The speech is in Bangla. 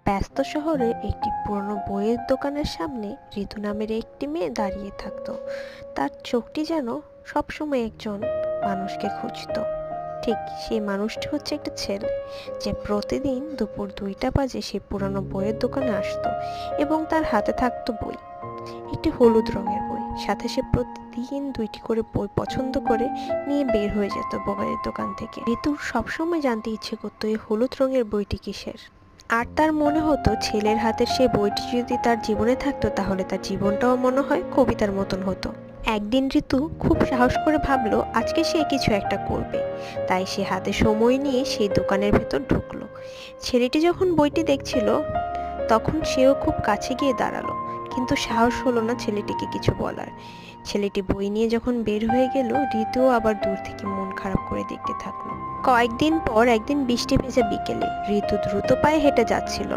ব্যস্ত শহরে একটি পুরনো বইয়ের দোকানের সামনে ঋতু নামের একটি মেয়ে দাঁড়িয়ে থাকতো। তার চোখটি যেন সবসময় একজন মানুষকে খুঁজতো। ঠিক সেই মানুষটি হচ্ছে একটা ছেলে, যে প্রতিদিন দুপুর 2টা বাজে সেই পুরনো বইয়ের দোকানে আসতো এবং তার হাতে থাকতো বই, একটি হলুদ রঙের বই। সাথে সে প্রতিদিন 2টি করে বই পছন্দ করে নিয়ে বের হয়ে যেত বইয়ের দোকান থেকে। ঋতুর সবসময় জানতে ইচ্ছে করতো এই হলুদ রঙের বইটি কিসের। আর তার মনে হতো ছেলের হাতের সেই বইটি যদি তার জীবনে থাকতো তাহলে তার জীবনটাও মনে হয় কবিতার মতন হতো। একদিন ঋতু খুব সাহস করে ভাবলো আজকে সে কিছু একটা করবে। তাই সে হাতে সময় নিয়ে সেই দোকানের ভেতর ঢুকলো। ছেলেটি যখন বইটি দেখছিল তখন সেও খুব কাছে গিয়ে দাঁড়ালো, কিন্তু সাহস হলো না ছেলেটিকে কিছু বলার। ছেলেটি বই নিয়ে যখন বের হয়ে গেল, ঋতুও আবার দূর থেকে মন খারাপ করে দেখতে থাকলো। কয়েকদিন পর একদিন বৃষ্টি ভেজা বিকেলে ঋতু দ্রুত পায়ে হেঁটে যাচ্ছিল।